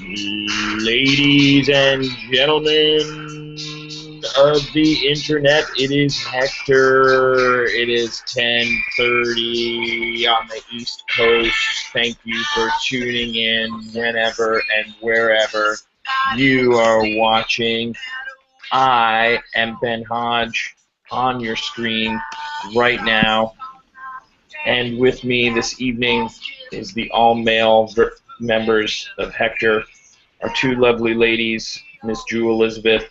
Ladies and gentlemen of the internet, it is Hector. It is 10:30 on the East Coast. Thank you for tuning in whenever and wherever you are watching. I am Ben Hodge on your screen right now, and with me this evening is the all-male members of Hector, our two lovely ladies, Miss Jewel Elizabeth,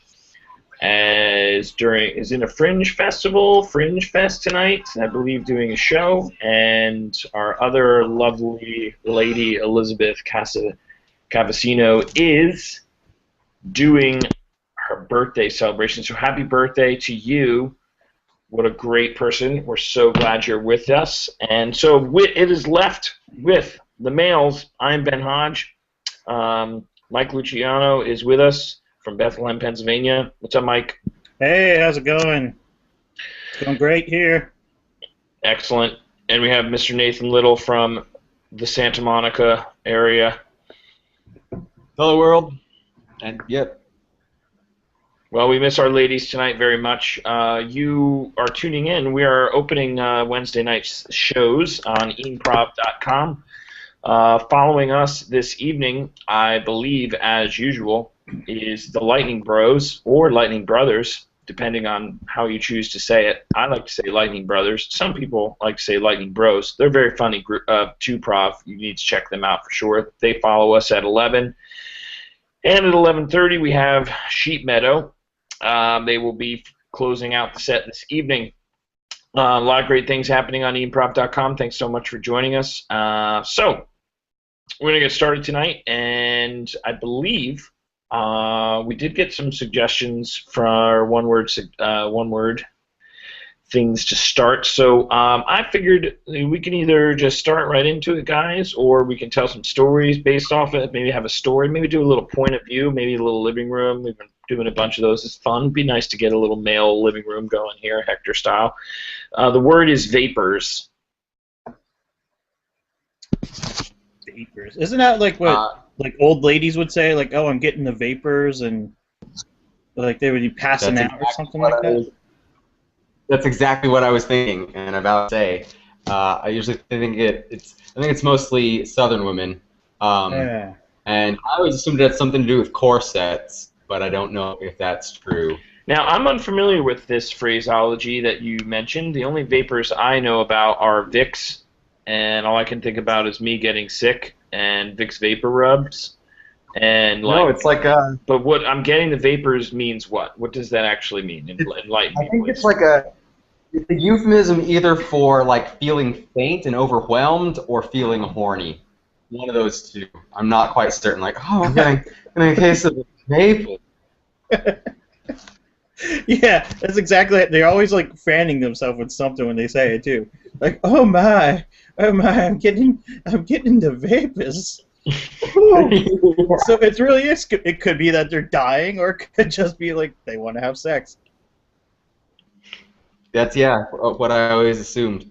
is in a Fringe Fest tonight, I believe, doing a show, and our other lovely lady, Elizabeth Cavacino, is doing her birthday celebration. So happy birthday to you. What a great person. We're so glad you're with us. And so it is left with the males. I'm Ben Hodge. Mike Luciano is with us from Bethlehem, Pennsylvania. What's up, Mike? Hey, how's it going? It's going great here. Excellent. And we have Mr. Nathan Little from the Santa Monica area. Hello, world. And yep. Well, we miss our ladies tonight very much. You are tuning in. We are opening Wednesday night's shows on improv.com. Following us this evening, I believe, as usual, is the Lightning Bros, or Lightning Brothers, depending on how you choose to say it. I like to say Lightning Brothers. Some people like to say Lightning Bros. They're a very funny group, two-prov. You need to check them out for sure. They follow us at 11. And at 11:30, we have Sheep Meadow. They will be closing out the set this evening. A lot of great things happening on improv.com. Thanks so much for joining us. So we're going to get started tonight, and I believe we did get some suggestions for one-word things to start. So I figured we can either just start right into it, guys, or we can tell some stories based off it, maybe have a story, maybe do a little point of view, maybe a little living room. We've been doing a bunch of those. It's fun. It'd be nice to get a little male living room going here, Hector style. The word is vapors. Vapors. Isn't that like what like old ladies would say? Like, oh, I'm getting the vapors, and like they would be passing out or something like that? That's exactly what I was thinking and about to say. I usually think it's mostly Southern women, Yeah. and I always assumed it had something to do with corsets, but I don't know if that's true. Now, I'm unfamiliar with this phraseology that you mentioned. The only vapors I know about are Vicks, and all I can think about is me getting sick and Vicks vapor rubs. And No, it's like a. But what I'm getting the vapors means what? What does that actually mean? Enlighten me, I think please. it's like a euphemism either for like feeling faint and overwhelmed or feeling horny. One of those two. I'm not quite certain. Like, oh, I'm getting a case of vapor. Yeah, that's exactly it. They're always like fanning themselves with something when they say it too. Like, oh my, I'm getting the vapors. So it really is. It could be that they're dying, or it could just be like they want to have sex. That's what I always assumed.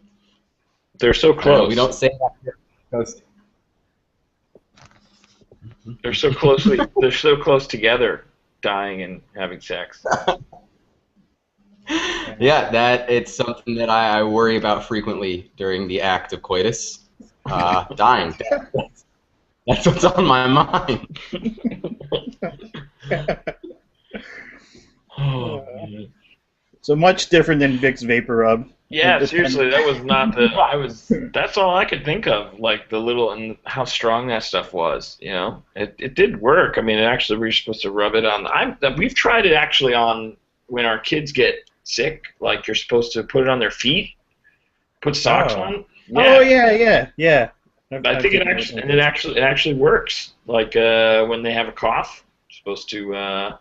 They're so close. We don't say that here. They're so closely. They're so close together, dying and having sex. Yeah, it's something that I worry about frequently during the act of coitus. Dying. That's what's on my mind. Oh, man. So much different than Vicks Vapor Rub. Yeah, seriously, that was not the. That's all I could think of, like the little and how strong that stuff was. You know, it did work. I mean, we were supposed to rub it on. We've tried it actually on when our kids get sick. Like you're supposed to put it on their feet, put socks on. Yeah. Oh yeah. I think it actually works. Like when they have a cough, you're supposed to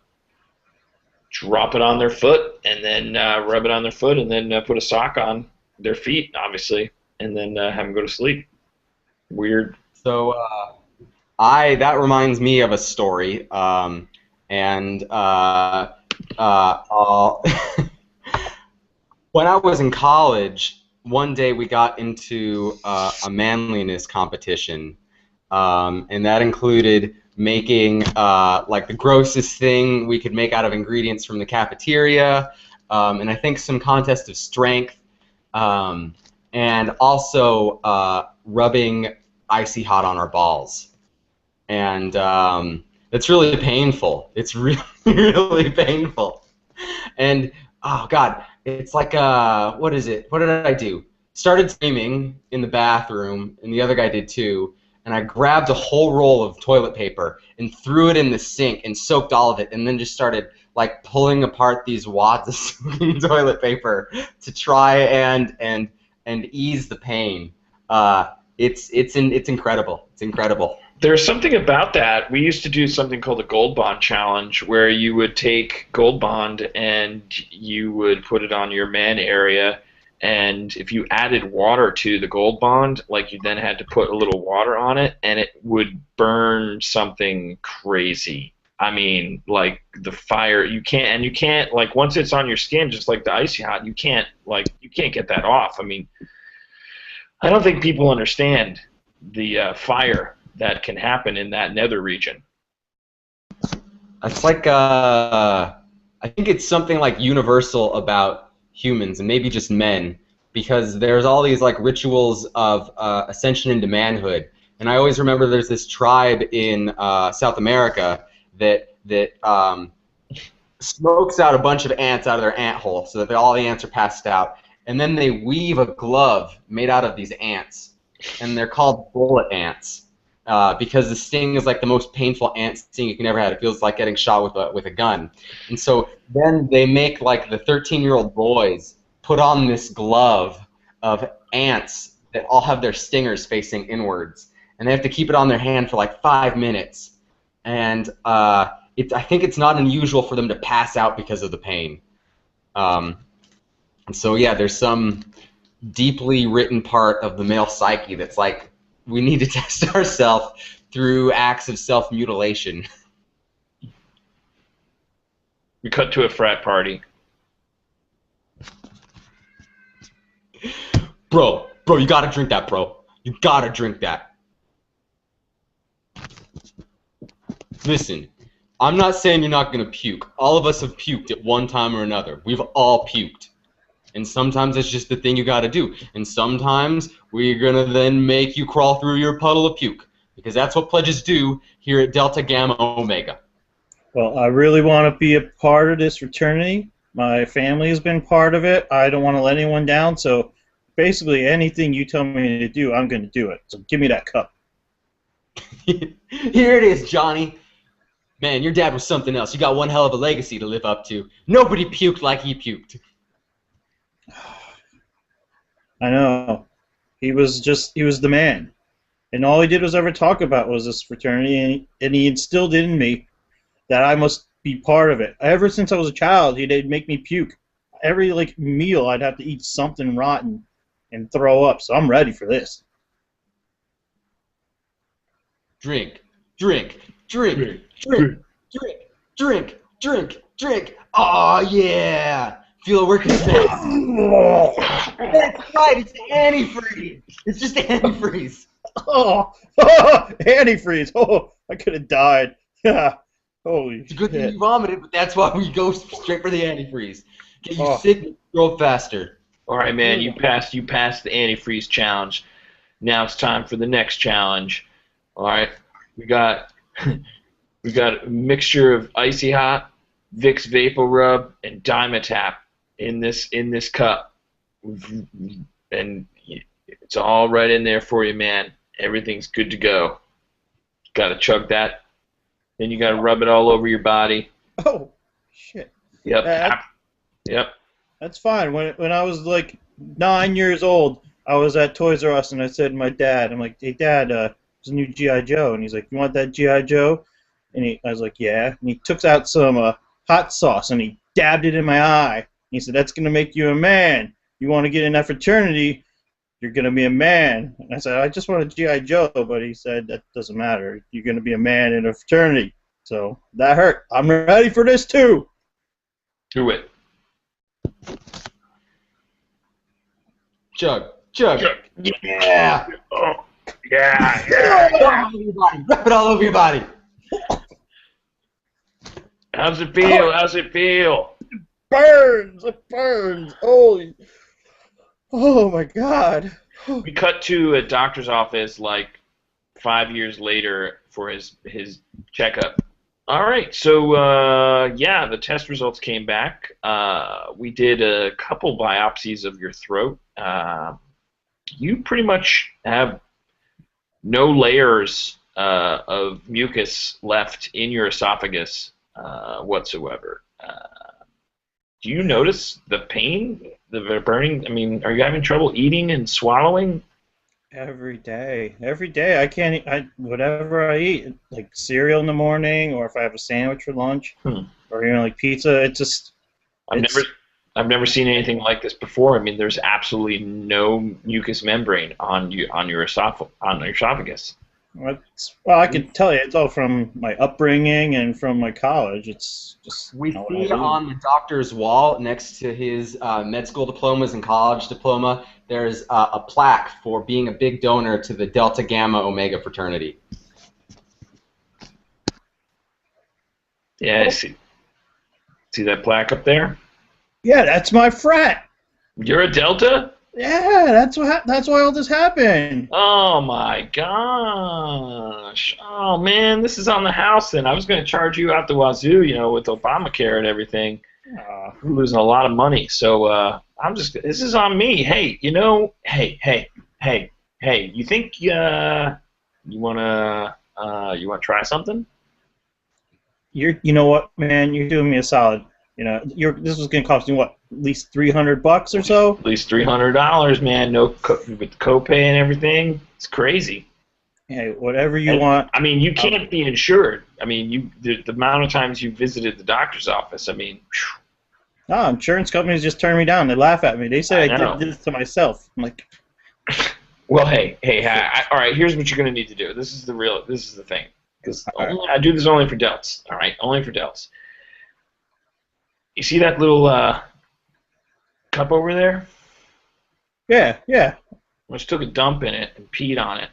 drop it on their foot and then rub it on their foot and then put a sock on their feet, obviously, and then have them go to sleep. Weird. So that reminds me of a story, and I'll when I was in college, one day we got into a manliness competition, and that included making like the grossest thing we could make out of ingredients from the cafeteria, and I think some contest of strength, and also rubbing icy hot on our balls. And it's really painful. It's really, really painful. And, oh, God, it's like, what is it? What did I do? Started screaming in the bathroom, and the other guy did too, and I grabbed a whole roll of toilet paper and threw it in the sink and soaked all of it, and then just started, like, pulling apart these wads of soaking toilet paper to try and ease the pain. It's incredible. It's incredible. There's something about that. We used to do something called the Gold Bond Challenge, where you would take Gold Bond and you would put it on your man area, and if you added water to the Gold Bond, like you then had to put a little water on it, and it would burn something crazy. I mean, like the fire, you can't like once it's on your skin, just like the icy hot, you can't get that off. I mean, I don't think people understand the fire that can happen in that nether region. It's like I think it's something like universal about humans and maybe just men, because there's all these like rituals of ascension into manhood. And I always remember there's this tribe in South America that smokes out a bunch of ants out of their ant hole so that all the ants are passed out, and then they weave a glove made out of these ants, and they're called bullet ants. Because the sting is like the most painful ant sting you can ever have. It feels like getting shot with a gun. And so then they make like the 13-year-old boys put on this glove of ants that all have their stingers facing inwards, and they have to keep it on their hand for like 5 minutes. And I think it's not unusual for them to pass out because of the pain. And so yeah, there's some deeply written part of the male psyche that's like, we need to test ourselves through acts of self-mutilation. We cut to a frat party. Bro, you gotta drink that, bro. You gotta drink that. Listen, I'm not saying you're not gonna puke. All of us have puked at one time or another. We've all puked. And sometimes it's just the thing you gotta do. And sometimes we're gonna then make you crawl through your puddle of puke. Because that's what pledges do here at Delta Gamma Omega. Well, I really want to be a part of this fraternity. My family has been part of it. I don't want to let anyone down, so basically anything you tell me to do, I'm going to do it. So give me that cup. Here it is, Johnny. Man, your dad was something else. You got one hell of a legacy to live up to. Nobody puked like he puked. I know. He was the man. And all he did was ever talk about was this fraternity, and he instilled in me that I must be part of it. Ever since I was a child, he'd make me puke. Every meal, I'd have to eat something rotten and throw up. So I'm ready for this. Drink, drink, drink, drink, drink, drink, drink, drink. Oh yeah! Feel it working. That's right. It's antifreeze. It's just antifreeze. Oh, antifreeze. Oh, I could have died. Holy It's a good shit. thing you vomited, but that's why we go straight for the antifreeze. Get you sick and grow faster. All right, man. You passed the antifreeze challenge. Now it's time for the next challenge. All right. We got a mixture of icy hot, Vicks Vapor Rub, and Dimetap in this cup, and it's all right in there for you, man. Everything's good to go. Got to chug that. Then you got to rub it all over your body. Oh, shit. Yep. Yep. That's fine. When I was like 9 years old, I was at Toys R Us and I said to my dad, I'm like, hey, Dad, there's a new G.I. Joe. And he's like, you want that G.I. Joe? And I was like, yeah. And he took out some hot sauce and he dabbed it in my eye. And he said, that's going to make you a man. You want to get in that fraternity, you're going to be a man. And I said, I just want a G.I. Joe. But he said, that doesn't matter. You're going to be a man in a fraternity. So that hurt. I'm ready for this too. Do it. Chug, chug. Yeah. Oh, yeah. Wrap it all over your body. How's it feel? How's it feel? Burns! It burns! Oh my God! We cut to a doctor's office like 5 years later for his checkup. All right, so yeah, the test results came back. We did a couple biopsies of your throat. You pretty much have no layers of mucus left in your esophagus whatsoever. Do you notice the pain, the burning? I mean, are you having trouble eating and swallowing? Every day. I can't eat. Whatever I eat, like cereal in the morning, or if I have a sandwich for lunch, Hmm. or like pizza, I've it's never I've never seen anything like this before. I mean, there's absolutely no mucous membrane on your esophagus. well, I can tell you, it's all from my upbringing and from my college. It's just We what I see do. on the doctor's wall next to his med school diplomas and college diploma, there's a plaque for being a big donor to the Delta Gamma Omega fraternity. Yeah, I see that plaque up there? Yeah, that's my frat. You're a Delta? Yeah, that's why all this happened. Oh my gosh. Oh man, this is on the house then. I was going to charge you out the wazoo, with Obamacare and everything. We're losing a lot of money. So this is on me. Hey, hey, you think you want to try something? You know what, man? You're doing me a solid. This was gonna cost you what, at least $300 or so. At least $300, man. No with copay and everything. It's crazy. Hey, whatever you want. I mean, you can't be insured. I mean, the amount of times you visited the doctor's office. I mean, No, insurance companies just turn me down. They laugh at me. They say I did this to myself. I'm like, well, hey, all right. Here's what you're gonna need to do. This is the thing. Because I do this only for delts. All right, only for delts. You see that little cup over there? yeah. I just took a dump in it and peed on it,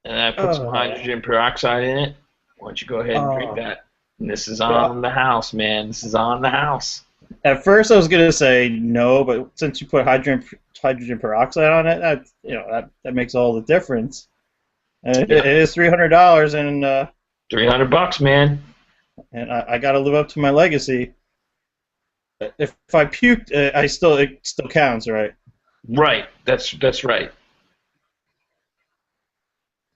and then I put some hydrogen peroxide in it. Why don't you go ahead and drink that? And this is on the house, man. This is on the house. At first, I was gonna say no, but since you put hydrogen peroxide on it, that makes all the difference. And it is $300, and $300, man. And I got to live up to my legacy. If I puked, it still counts, right? Right. That's right.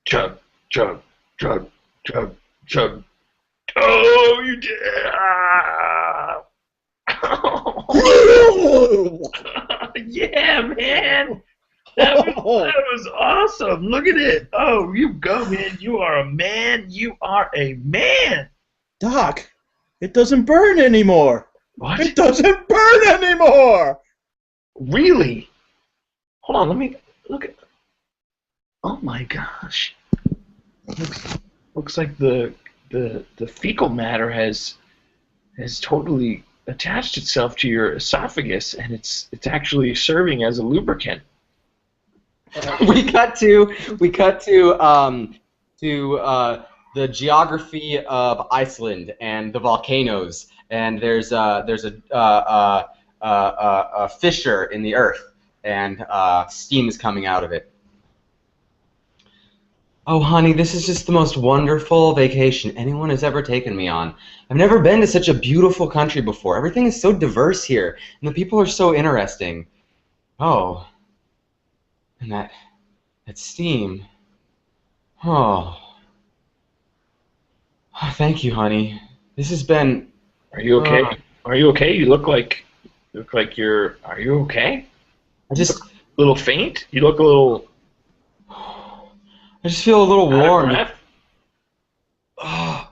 Chug, chug, chug, chug, chug. Oh, you did! Yeah, man. That was awesome. Look at it. Oh, you go, man. You are a man. You are a man. Doc, it doesn't burn anymore. What? It doesn't burn anymore. Really? Hold on. Let me look at. Oh my gosh. Looks like the fecal matter has totally attached itself to your esophagus, and it's actually serving as a lubricant. We cut to the geography of Iceland and the volcanoes, and there's a fissure in the earth, and steam is coming out of it. Oh, honey, this is just the most wonderful vacation anyone has ever taken me on. I've never been to such a beautiful country before. Everything is so diverse here, and the people are so interesting. Oh. And that steam. Oh. Thank you, honey. This has been. Are you okay? Are you okay? You look like you're. Are you okay? I just. A little faint. You look a little. I just feel a little warm. Out of breath?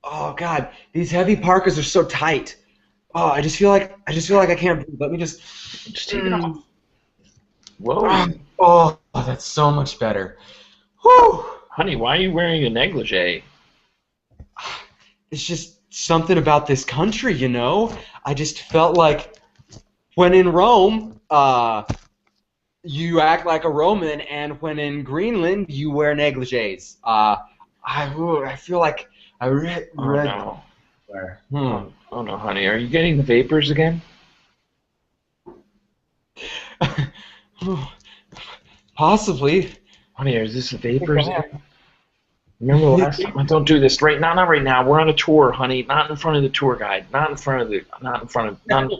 Oh God, these heavy parkas are so tight. Oh, I just feel like I can't breathe. Let me just take it off. Whoa. Oh, that's so much better. Whew. Honey, why are you wearing a negligee? It's just something about this country, you know? I just felt like when in Rome, you act like a Roman, and when in Greenland, you wear negligees. I feel like I read. Oh, no. everywhere. Oh no, honey, are you getting the vapors again? Possibly. Honey, is this the vapors again? Remember the last time? Don't do this right now. Not right now. We're on a tour, honey. Not in front of the tour guide. Not in front of the. Not in front of. Not.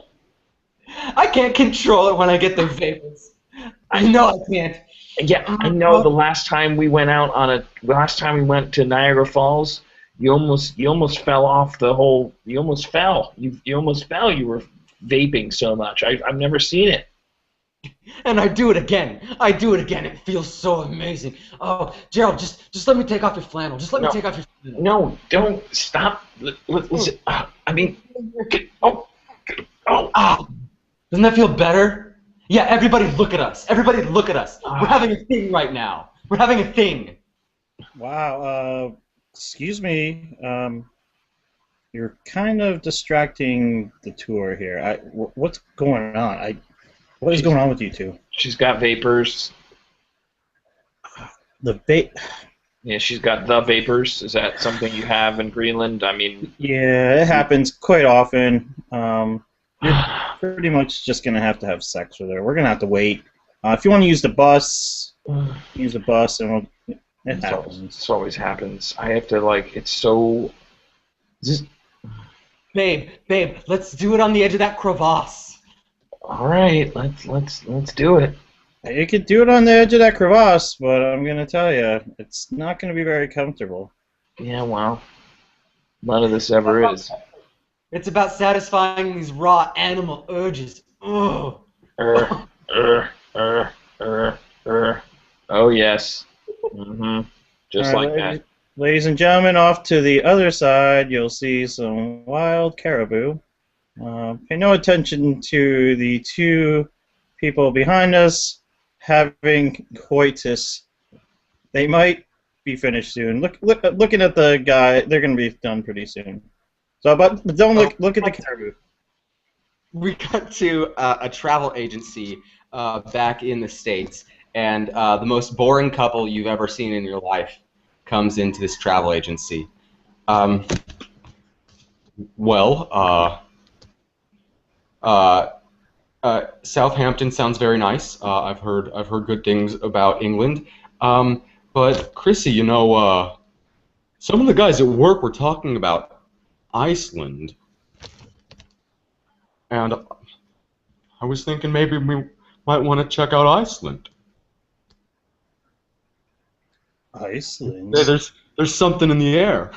I can't control it when I get the vapors. I know I can't. Yeah, I know. The last time we went out on a. Last time we went to Niagara Falls, you almost fell off the whole. You almost fell. You almost fell. You were vaping so much. I've never seen it. And I do it again. I do it again. It feels so amazing. Oh, Gerald, just let me take off your flannel. Just let me take off your flannel. No, don't stop. Listen. I mean. Oh. Ah, doesn't that feel better? Yeah, everybody look at us. Everybody look at us. We're having a thing right now. We're having a thing. Wow. Excuse me. You're kind of distracting the tour here. What's going on? What is going on with you two? She's got vapors. Yeah, she's got the vapors. Is that something you have in Greenland? I mean... Yeah, it happens quite often. You're pretty much just going to have sex with her. We're going to have to wait. If you want to use the bus, use the bus, and it happens. This always happens. I have to, like, it's so... Babe, let's do it on the edge of that crevasse. All right, let's do it. You could do it on the edge of that crevasse, but I'm gonna tell you, it's not gonna be very comfortable. Yeah, well, none of this ever is. It's about satisfying these raw animal urges. Ugh. Oh yes. Just like that. Ladies and gentlemen, off to the other side, you'll see some wild caribou. Pay no attention to the two people behind us having coitus. They might be finished soon. Looking at the guy, they're going to be done pretty soon. So, but don't look at the caribou. We got to a travel agency back in the States, and the most boring couple you've ever seen in your life comes into this travel agency. Southampton sounds very nice. I've heard good things about England. But Chrissy, you know, some of the guys at work were talking about Iceland, and I was thinking maybe we might want to check out Iceland. Iceland? Yeah, there's something in the air.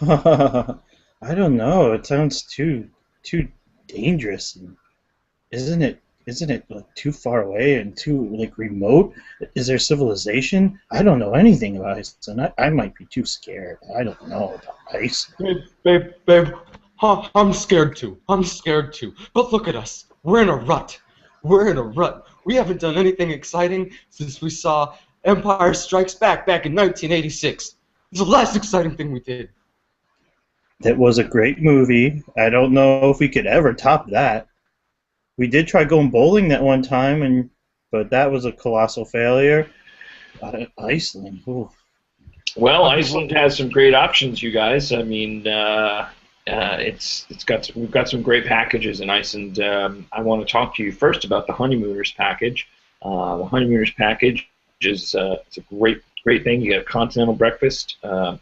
I don't know. It sounds too dangerous. Isn't it like too far away and too like remote? Is there civilization? I don't know anything about Iceland. I might be too scared. I don't know about Iceland. Babe, huh, I'm scared too. But look at us. We're in a rut. We haven't done anything exciting since we saw Empire Strikes Back in 1986. It's the last exciting thing we did. That was a great movie. I don't know if we could ever top that. We did try going bowling that one time, but that was a colossal failure. Iceland. Ooh. Well, Iceland has some great options, you guys. I mean, we've got some great packages in Iceland. I want to talk to you first about the honeymooners package. The honeymooners package is it's a great thing. You get a continental breakfast, 4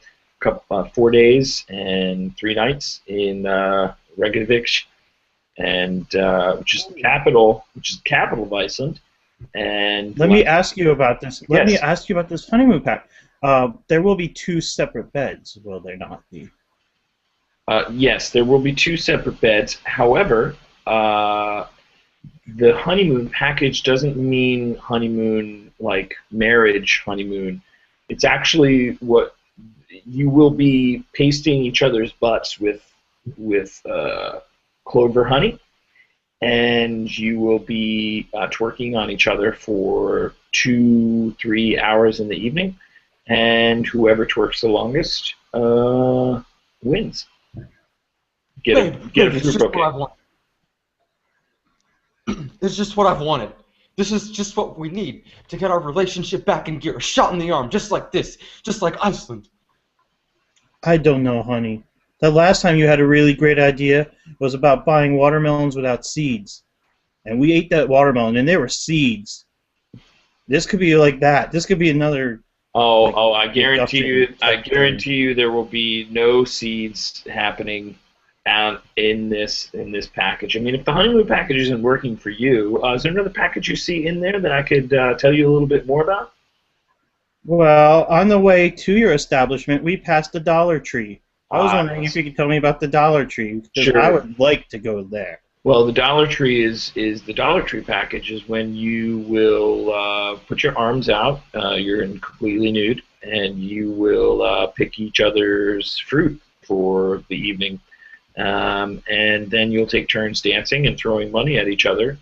days and 3 nights in Reykjavik, and which is the capital of Iceland. And let me ask you about this. Let me ask you about this honeymoon pack. There will be 2 separate beds, will there not be? Yes, there will be 2 separate beds. However, the honeymoon package doesn't mean honeymoon like marriage honeymoon. It's actually what you will be pasting each other's butts with clover honey, and you will be twerking on each other for 2-3 hours in the evening, and whoever twerks the longest wins. Get a fruit bouquet. It's just what I've wanted. This is just what we need to get our relationship back in gear. A shot in the arm, just like this, just like Iceland. I don't know, honey. The last time you had a really great idea was about buying watermelons without seeds. And we ate that watermelon, and there were seeds. This could be like that. This could be another. Like, I guarantee McGuffin you, I type thing. guarantee you, there will be no seeds happening out in this package. I mean, if the honeymoon package isn't working for you, is there another package you see in there that I could tell you a little bit more about? Well, on the way to your establishment, we passed the Dollar Tree. I was wondering if you could tell me about the Dollar Tree, because I Sure. would like to go there. Well, the Dollar Tree is the Dollar Tree package is when you will put your arms out, you're in completely nude, and you will pick each other's fruit for the evening, and then you'll take turns dancing and throwing money at each other.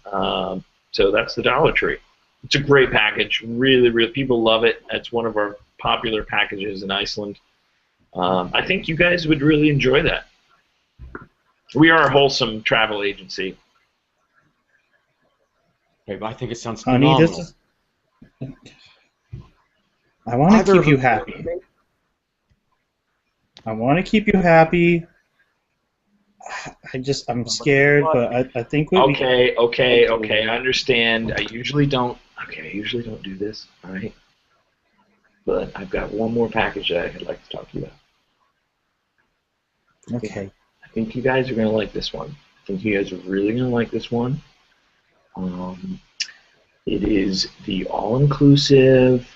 So that's the Dollar Tree. It's a great package. Really, really, people love it. It's one of our popular packages in Iceland. I think you guys would really enjoy that. We are a wholesome travel agency. Babe, I think it sounds Honey, phenomenal. this is. I want to Either keep of you them- happy. I want to keep you happy. I'm scared, but I think we. Okay. I understand. I usually don't. Okay, I usually don't do this. All right. But I've got one more package that I'd like to talk to you about. Okay. I think you guys are gonna like this one. I think you guys are really gonna like this one. It is the all-inclusive,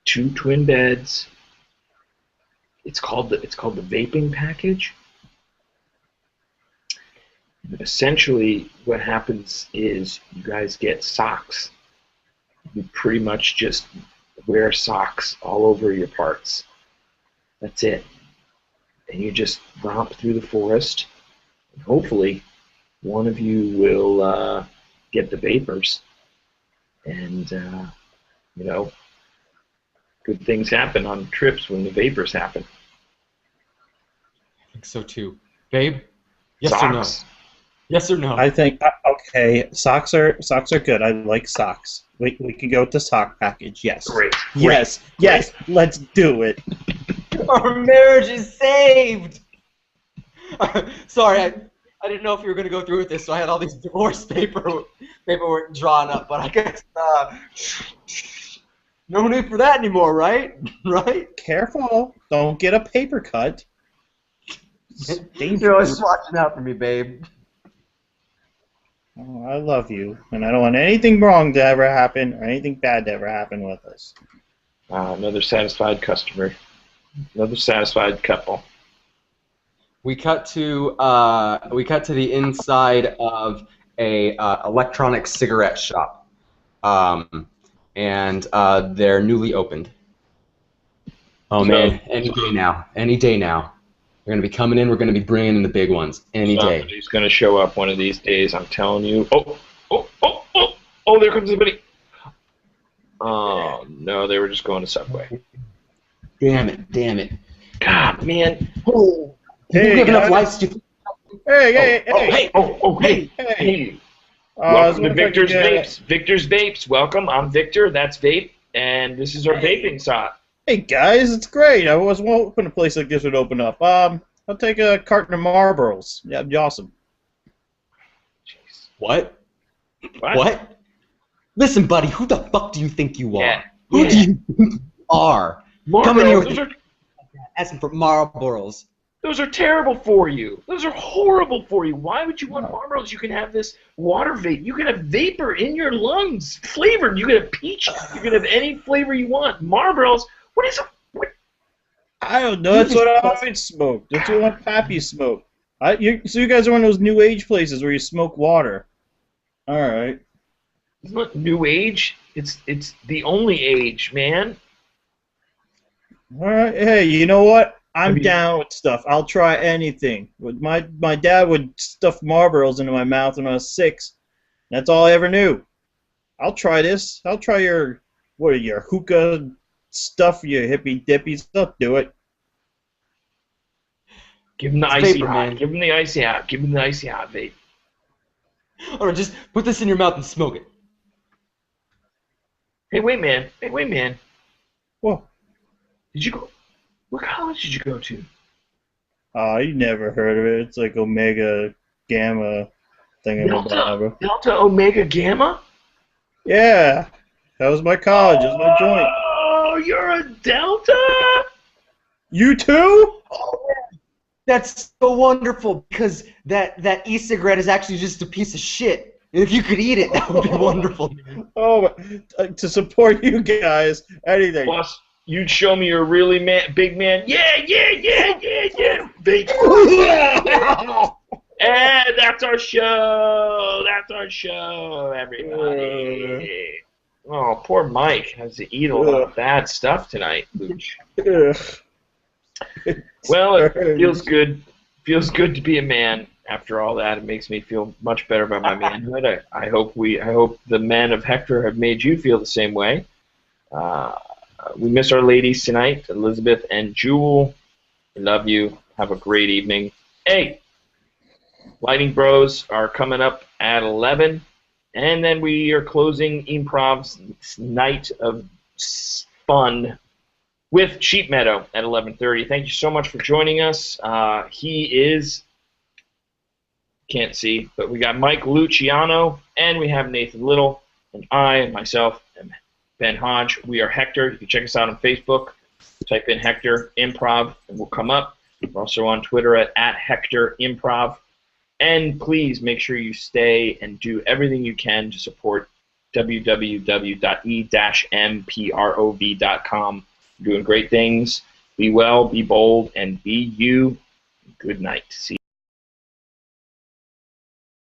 2 twin beds. It's called the vaping package. Essentially, what happens is you guys get socks. You pretty much just wear socks all over your parts. That's it. And you just romp through the forest. And hopefully, one of you will get the vapors. And, good things happen on trips when the vapors happen. I think so too. Babe, yes or no? Socks. Yes or no? I think okay. Socks are good. I like socks. We could go with the sock package. Yes. Great. Yes. Yes. Let's do it. Our marriage is saved! Sorry, I didn't know if you were going to go through with this, so I had all these divorce paperwork drawn up, but I guess no need for that anymore, right? Right? Careful. Don't get a paper cut. It's You're always dangerous. watching out for me, babe. Oh, I love you, and I don't want anything wrong to ever happen or anything bad to ever happen with us. Another satisfied customer. Another satisfied couple. We cut to the inside of a electronic cigarette shop, and they're newly opened. Oh man, any day now, any day now. They're gonna be coming in. We're gonna be bringing in the big ones any day. Somebody's going to show up one of these days. I'm telling you. Oh! There comes somebody. Oh no, they were just going to Subway. Damn it. God, man. Oh, Hey, you have enough guys. lights to. Hey! Hey! Hey! Welcome I was to wondering if I could Victor's get- Vapes. Victor's Vapes. Welcome. I'm Victor. That's Vape, and this is our vaping shop. Hey guys, it's great. I was hoping a place like this would open up. I'll take a carton of Marlboros. Yeah, it'd be awesome. Jeez. What? What? What? Listen, buddy. Who the fuck do you think you are? Yeah. Who do you think you are? Come in here with Marlboros. asking for Marlboros. Those are terrible for you. Those are horrible for you. Why would you want Marlboros? You can have this water vape. You can have vapor in your lungs, flavored. You can have peach. You can have any flavor you want. Marlboros. What is it? What? I don't know. That's what I always smoked. That's what my pappy smoked. So you guys are one of those new age places where you smoke water. All right. It's not new age. It's the only age, man. All right. Hey, you know what? I'm Have you- down with stuff. I'll try anything. My dad would stuff Marlboros into my mouth when I was 6. That's all I ever knew. I'll try this. I'll try your hookah stuff, your hippy dippy stuff. Do it. Give him the It's icy vapor, hot. man. Give him the icy hot. Give him the icy hot vape. Or just put this in your mouth and smoke it. Hey, wait, man. Whoa. Did you go? What college did you go to? Oh, you never heard of it. It's like Omega Gamma thingamabobber. Delta Omega Gamma? Yeah, that was my college. That was my joint. Oh, you're a Delta? You too? Oh, that's so wonderful because that e-cigarette is actually just a piece of shit. And if you could eat it, that would be wonderful. Oh, to support you guys, anything. Plus, you'd show me you're a really big man. Yeah. Big. And that's our show. Everybody. Oh, poor Mike has to eat a lot of bad stuff tonight, Luch. Well, it feels good. Feels good to be a man. After all that, it makes me feel much better about my manhood. I hope the men of Hector have made you feel the same way. We miss our ladies tonight, Elizabeth and Jewel. We love you. Have a great evening. Hey, Lighting Bros are coming up at 11, and then we are closing Improv's night of fun with Sheep Meadow at 11:30. Thank you so much for joining us. He is, can't see, but we got Mike Luciano, and we have Nathan Little, and myself, am Ben Hodge. We are Hector. You can check us out on Facebook. Type in Hector Improv, and we'll come up. We're also on Twitter at Hector Improv. And please make sure you stay and do everything you can to support www.e-mprov.com. Doing great things. Be well, be bold, and be you. Good night. See you.